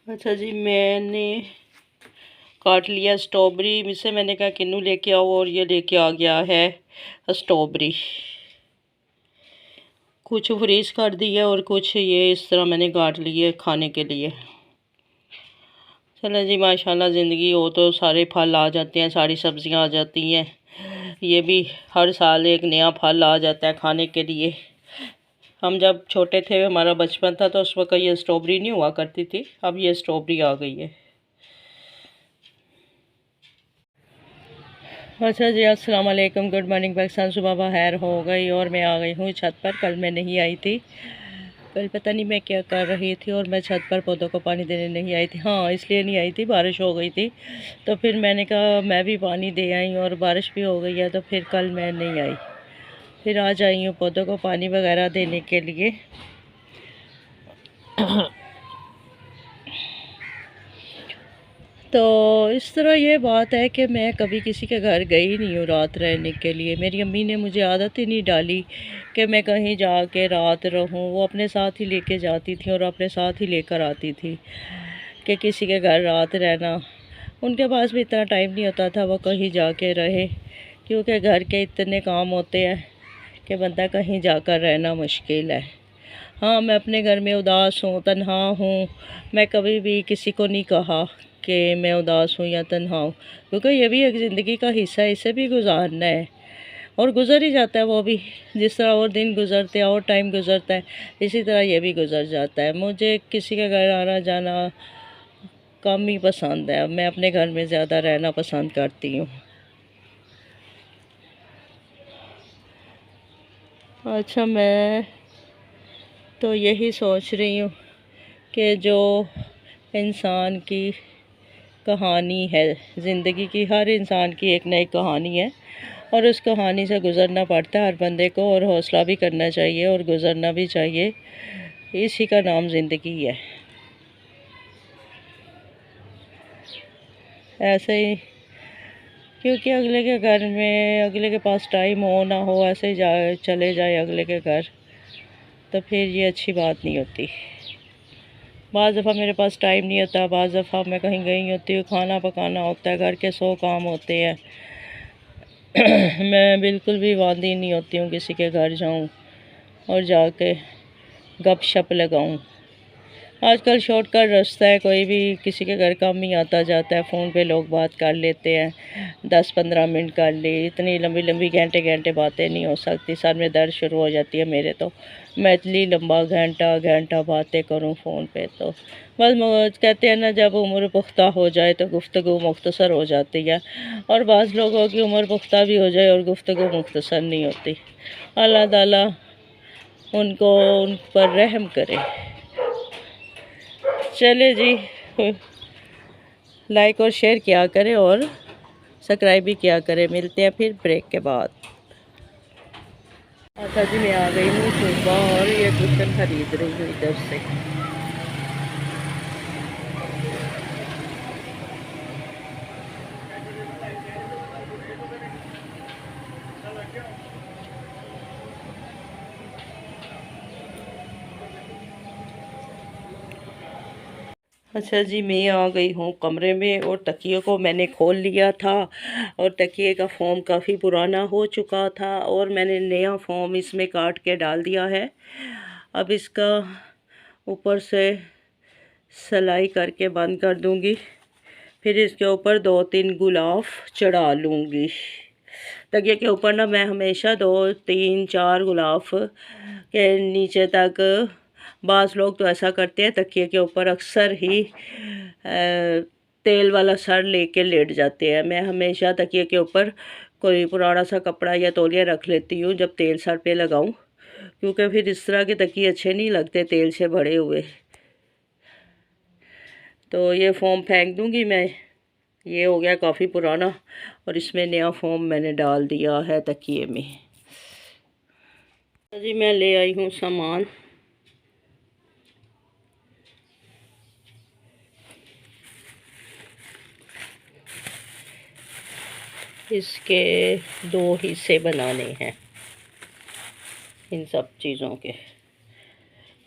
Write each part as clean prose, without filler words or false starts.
अच्छा जी, मैंने काट लिया स्ट्रॉबेरी। मिसे मैंने कहा किन्नू लेके आओ और ये लेके आ गया है स्ट्रॉबेरी। कुछ फ्रीज कर दी है और कुछ ये इस तरह मैंने काट ली है खाने के लिए। चलो जी, माशाल्लाह ज़िंदगी हो तो सारे फल आ जाते हैं, सारी सब्जियां आ जाती हैं। ये भी हर साल एक नया फल आ जाता है खाने के लिए। हम जब छोटे थे, हमारा बचपन था, तो उस वक्त ये स्ट्रॉबेरी नहीं हुआ करती थी, अब ये स्ट्रॉबेरी आ गई है। अच्छा जी, अस्सलाम वालेकुम, गुड मॉर्निंग पाकिस्तान। सुबह बहर हो गई और मैं आ गई हूँ छत पर। कल मैं नहीं आई थी, कल पता नहीं मैं क्या कर रही थी और मैं छत पर पौधों को पानी देने नहीं आई थी। हाँ, इसलिए नहीं आई थी, बारिश हो गई थी, तो फिर मैंने कहा मैं भी पानी दे आई और बारिश भी हो गई है, तो फिर कल मैं नहीं आई। फिर आज आई हूँ पौधों को पानी वगैरह देने के लिए। तो इस तरह ये बात है कि मैं कभी किसी के घर गई नहीं हूँ रात रहने के लिए। मेरी अम्मी ने मुझे आदत ही नहीं डाली कि मैं कहीं जाके रात रहूँ। वो अपने साथ ही लेके जाती थी और अपने साथ ही लेकर आती थी कि किसी के घर रात रहना। उनके पास भी इतना टाइम नहीं होता था वो कहीं जाके रहे, क्योंकि घर के इतने काम होते हैं कि बंदा कहीं जाकर रहना मुश्किल है। हाँ, मैं अपने घर में उदास हूँ, तन्हा हूँ। मैं कभी भी किसी को नहीं कहा कि मैं उदास हूँ या तन्हा हूँ, क्योंकि ये भी एक ज़िंदगी का हिस्सा है, इसे भी गुजारना है और गुज़र ही जाता है वो भी। जिस तरह और दिन गुज़रते हैं और टाइम गुज़रता है, इसी तरह ये भी गुज़र जाता है। मुझे किसी के घर आना जाना कम ही पसंद है। मैं अपने घर में ज़्यादा रहना पसंद करती हूँ। अच्छा, मैं तो यही सोच रही हूँ कि जो इंसान की कहानी है, ज़िंदगी की हर इंसान की एक नई कहानी है और उस कहानी से गुज़रना पड़ता है हर बंदे को, और हौसला भी करना चाहिए और गुज़रना भी चाहिए। इसी का नाम ज़िंदगी है। ऐसे ही, क्योंकि अगले के घर में अगले के पास टाइम हो ना हो, ऐसे ही चले जाए अगले के घर, तो फिर ये अच्छी बात नहीं होती। बाज़ दफ़ा मेरे पास टाइम नहीं होता, बाज़ दफ़ा मैं कहीं गई होती हूँ, खाना पकाना होता है, घर के 100 काम होते हैं। मैं बिल्कुल भी वादी नहीं होती हूँ किसी के घर जाऊँ और जाके गपशप लगाऊँ। आजकल शॉर्टकट रास्ता है, कोई भी किसी के घर कम ही आता जाता है, फ़ोन पे लोग बात कर लेते हैं, 10-15 मिनट कर ली। इतनी लंबी लंबी घंटे घंटे बातें नहीं हो सकती, सर में दर्द शुरू हो जाती है मेरे तो। मैं इतनी लंबा घंटा घंटा बातें करूं फ़ोन पे, तो बस कहते हैं ना, जब उम्र पुख्ता हो जाए तो गुफ्तगू मुख्तसर हो जाती है, और बाज़ लोगों की उम्र पुख्ता भी हो जाए और गुफ्तगू मुख्तसर नहीं होती। अल्लाह ताला उनको उन पर रहम करे। चले जी, लाइक और शेयर किया करें और सब्सक्राइब भी किया करें। मिलते हैं फिर ब्रेक के बाद। अच्छा जी, मैं आ गई हूँ सुबह और ये कुशन खरीद रही हूँ इधर से। अच्छा जी, मैं आ गई हूँ कमरे में और तकिए को मैंने खोल लिया था, और तकिए का फोम काफ़ी पुराना हो चुका था और मैंने नया फोम इसमें काट के डाल दिया है। अब इसका ऊपर से सिलाई करके बंद कर दूँगी, फिर इसके ऊपर 2-3 गुलाब चढ़ा लूँगी। तकिए के ऊपर ना मैं हमेशा 2-3-4 गुलाब के नीचे तक, बाज़ लोग तो ऐसा करते हैं तकिए के ऊपर अक्सर ही तेल वाला सर लेके लेट जाते हैं। मैं हमेशा तकिए के ऊपर कोई पुराना सा कपड़ा या तौलिया रख लेती हूँ जब तेल सर पे लगाऊँ, क्योंकि फिर इस तरह के तकिए अच्छे नहीं लगते तेल से भरे हुए। तो ये फ़ोम फेंक दूँगी मैं, ये हो गया काफ़ी पुराना, और इसमें नया फ़ोम मैंने डाल दिया है तकिए में। जी, मैं ले आई हूँ सामान। इसके 2 हिस्से बनाने हैं, इन सब चीज़ों के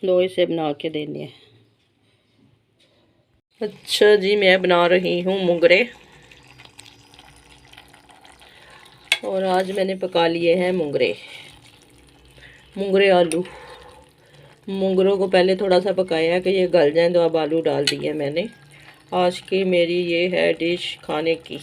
2 हिस्से बना के देने हैं। अच्छा जी, मैं बना रही हूँ मुंगरे। और आज मैंने पका लिए हैं मुंगरे आलू। मुंगरों को पहले थोड़ा सा पकाया कि ये गल जाएं, तो अब आलू डाल दिए मैंने। आज की मेरी ये है डिश खाने की।